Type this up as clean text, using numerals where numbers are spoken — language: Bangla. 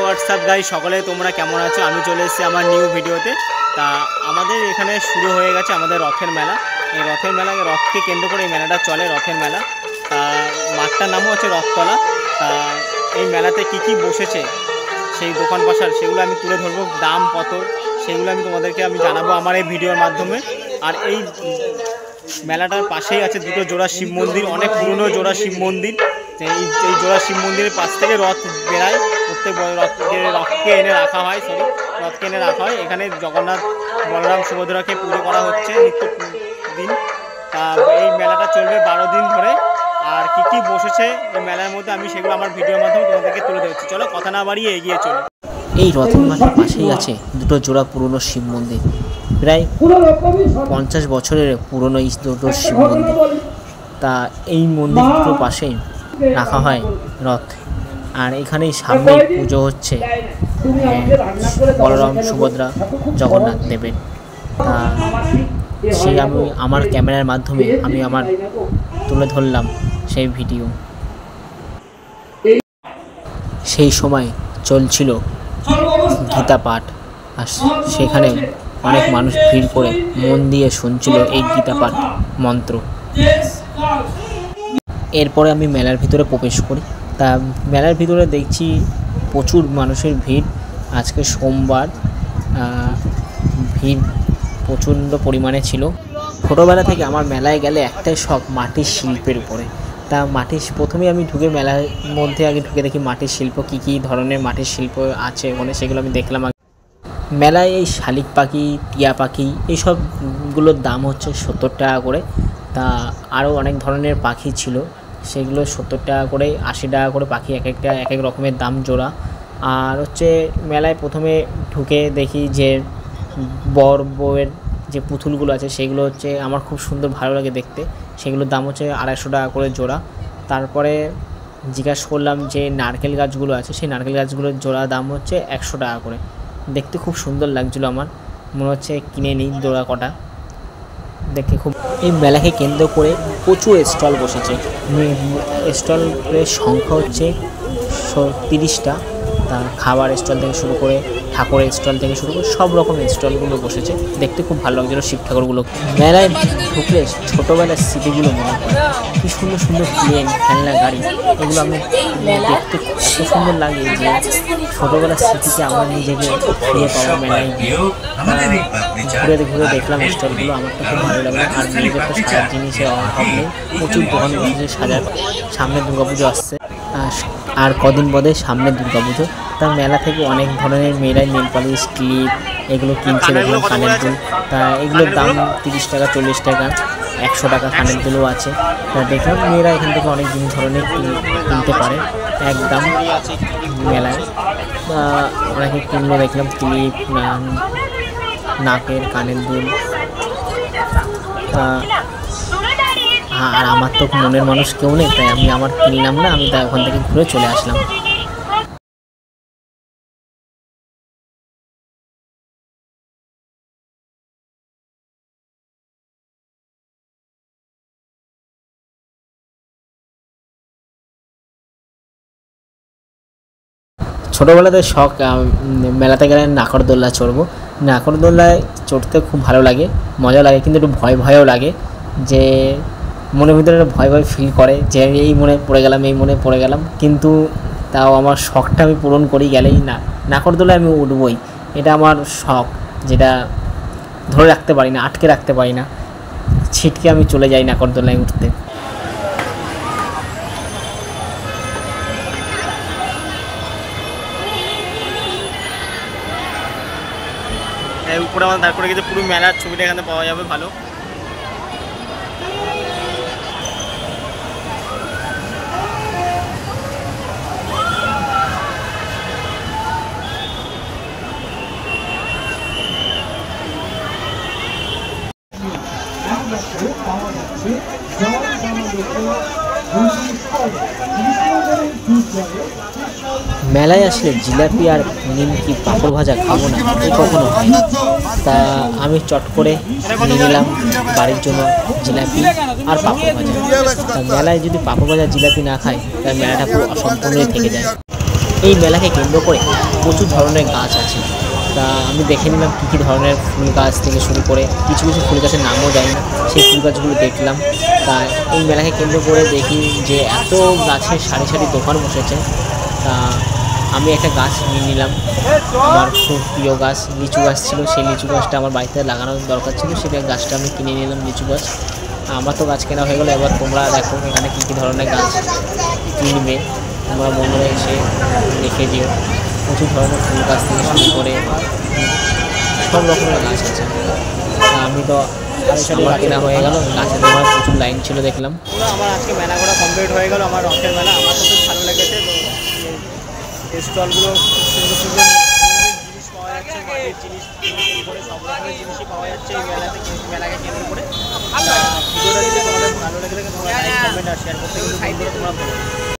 হোয়াটসঅ্যাপ গাইস, সকলে তোমরা কেমন আছো? আমি চলে এসেছি আমার নিউ ভিডিওতে। তা আমাদের এখানে শুরু হয়ে গেছে আমাদের রথের মেলা। এই রথের মেলা, রথকে কেন্দ্র করে এই মেলাটা চলে, রথের মেলা। তা মাঠটার নামও হচ্ছে রথতলা। তা এই মেলাতে কি বসেছে সেই দোকান পাশার, সেগুলো আমি তুলে ধরবো, দাম কত সেগুলো আমি তোমাদেরকে জানাবো আমার এই ভিডিওর মাধ্যমে। আর এই মেলাটার পাশেই আছে দুটো জোড়া শিব মন্দির, অনেক পুরনো জোড়া শিব মন্দির। এই জোড়া শিব মন্দিরের পাশ থেকে রথ বেড়ায়, প্রত্যেক রথকে এনে রাখা হয়, রথকে এনে রাখা হয়। এখানে জগন্নাথ, বলরাম, সুভদ্রাকে পুজো করা হচ্ছে নিত্য দিন। তা এই মেলাটা চলবে 12 দিন ধরে। আর কি বসেছে এই মেলার মধ্যে আমি সেগুলো আমার ভিডিওর মাধ্যমে তোমাদেরকে তুলে ধরছি। চলো কথা না বাড়িয়ে এগিয়ে চলো। এই রথের মাঠের পাশেই আছে দুটো জোড়া পুরনো শিব মন্দির, প্রায় 50 বছরের পুরনো এই দুটো শিব মন্দির। তা এই মন্দির দুটোর পাশেই রাখা হয় রথ। আর এখানেই সামনেই পুজো হচ্ছে বলরাম, সুভদ্রা, জগন্নাথ দেবের। তা সেই আমি আমার ক্যামেরার মাধ্যমে আমি আমার তুলে ধরলাম সেই ভিডিও। সেই সময় চলছিল গীতা পাঠ, আর সেখানে অনেক মানুষ ভিড় করে মন দিয়ে শুনছিল এই গীতা পাঠ মন্ত্র। এরপরে আমি মেলার ভিতরে প্রবেশ করি। তা মেলার ভিতরে দেখছি প্রচুর মানুষের ভিড়। আজকে সোমবার, ভিড় প্রচণ্ড পরিমাণে ছিল। ছোটোবেলা থেকে আমার মেলায় গেলে একটাই শখ, মাটির শিল্পের উপরে। তা প্রথমেই আমি ঢুকে মেলার মধ্যে আগে ঢুকে দেখি মাটির শিল্প, কী ধরনের মাটির শিল্প আছে ওখানে, সেগুলো আমি দেখলাম। মেলায় এই শালিক পাখি, টিয়া পাখি এইসবগুলোর দাম হচ্ছে 70 টাকা করে। তা আরও অনেক ধরনের পাখি ছিল, সেগুলো 70 টাকা করে, 80 টাকা করে পাখি, এক এক রকমের দাম জোড়া। আর হচ্ছে মেলায় প্রথমে ঢুকে দেখি যে বর বউয়ের যে পুতুলগুলো আছে সেগুলো হচ্ছে আমার খুব সুন্দর ভালো লাগে দেখতে, সেগুলোর দাম হচ্ছে 250 টাকা করে জোড়া। তারপরে জিজ্ঞাসা করলাম যে নারকেল গাছগুলো আছে, সেই নারকেল গাছগুলোর জোড়া দাম হচ্ছে 100 টাকা করে। দেখতে খুব সুন্দর লাগছিলো, আমার মনে হচ্ছে কিনে নিই জোড়া কটা, দেখে খুব। এই মেলাকে কেন্দ্র করে প্রচুর স্টল বসেছে। স্টলের সংখ্যা হচ্ছে 30টা। তা খাবার স্টল থেকে শুরু করে, ঠাকুরের স্টল থেকে শুরু করে সব রকমের স্টলগুলো বসেছে, দেখতে খুব ভালো লাগছিলো শিব ঠাকুরগুলো। মেলায় ঢুকলে ছোটোবেলার স্মৃতিগুলো মনে হয়, কী সুন্দর সুন্দর প্লেন, খেলনা গাড়ি, এগুলো আমি দেখতে এত সুন্দর লাগে যে ছোটোবেলার স্মৃতিকে আমার নিজেকে ফিরে পাওয়া মেলায় গিয়ে। ঘুরে দেখলাম স্টলগুলো, আমার তো খুব ভালো লাগলো। আর মেয়েদের তো সাজার জিনিসের অভাব নেই, প্রচুর দোকান বসেছে সাজার। সামনে দুর্গাপুজো আসছে, আর কদিন বাদে সামনে দুর্গাপুজো। তার মেলা থেকে অনেক ধরনের মেয়েরাই নেল পালিশ, ক্লিপ এগুলো কিনছে, দেখলাম কানের দুল। তা এগুলোর দাম 30 টাকা, 40 টাকা, 100 টাকা কানের দুলও আছে। তা দেখলাম মেয়েরা এখান থেকে অনেক ধরনের কিনতে পারে একদম মেলায়। অনেকে কিনলো, দেখলাম ক্লিপ, নাকের কানের দুল। আর আমার তো মনের মানুষ কেউ নেই, তাই আমি আমার কিনলাম না, আমি তাই ওখান থেকে ঘুরে চলে আসলাম। ছোটোবেলাতে শখ, মেলাতে গেলে নাকরদোল্লা চড়বো। নাকরদোল্লায় চড়তে খুব ভালো লাগে, মজা লাগে, কিন্তু একটু ভয়ও লাগে, যে মনের ভিতরে একটা ভয় ফিল করে যে এই মনে পড়ে গেলাম। কিন্তু তাও আমার শখটা আমি পূরণ করি, গেলেই নাকরদোল্লায় আমি উঠবই। এটা আমার শখ, যেটা ধরে রাখতে পারি না, আটকে রাখতে পারি না, ছিটকে আমি চলে যাই নাকরদোল্লায় উঠতে। উপরে আমার দাঁড় করে গেছে, পুরো মেলার ছবিটা এখানে পাওয়া যাবে ভালো। পাওয়া যাচ্ছে জল মেলায় আসলে জিলাপি আর নিমকি পাঁপড় ভাজা খাবো না এই কখনো হয় না। তা আমি চট করে নিয়ে নিলাম বাড়ির জন্য জিলাপি আর পাঁপড় ভাজা। তা মেলায় যদি পাঁপড় ভাজা জিলাপি না খায় তাহলে মেলাটা পুরো অসম্পূর্ণই থেকে যায়। এই মেলাকে কেন্দ্র করে প্রচুর ধরনের গাছ আছে। তা আমি দেখে নিলাম কী কী ধরনের ফুল গাছ থেকে শুরু করে কিছু কিছু ফুল গাছের নামও জানি না, সেই ফুল গাছগুলো দেখলাম। তা এই মেলাকে কেন্দ্র করে দেখি যে এত গাছের সারি সারি দোকান বসেছে। তা আমি একটা গাছ নিয়ে নিলাম, আমার খুব প্রিয় গাছ লিচু গাছ ছিল, সেই লিচু গাছটা আমার বাড়িতে লাগানোর দরকার ছিল, সেটা গাছটা আমি কিনে নিলাম লিচু গাছ। আমার তো গাছ কেনা হয়ে গেলো, এবার তোমরা দেখো এখানে কী কী ধরনের গাছ কিনবে, তোমরা বন্ধুরা এসে দেখে দিও। প্রচুর ধরনের ফুল গাছ থেকে শুরু করে সব রকমের গাছ আছে। আমি তো আমার কেনা হয়ে গেল, গাছের আমার প্রচুর লাইন ছিল দেখলাম। পুরো আমার আজকে মেলা ঘোরা কমপ্লিট হয়ে গেল, আমার রথের মেলা আমার তো খুব ভালো লেগেছে। তো স্টলগুলো সুন্দর সুন্দর জিনিস পাওয়া যাচ্ছে, মাটির জিনিস করে সব রকমের জিনিসই পাওয়া যাচ্ছে এই মেলাকে কেন্দ্র করে। ভিডিওটা যদি তোমাদের ভালো লেগে থাকে তোমরা লাইক কমেন্ট আর শেয়ার করতে কিন্তু তোমরা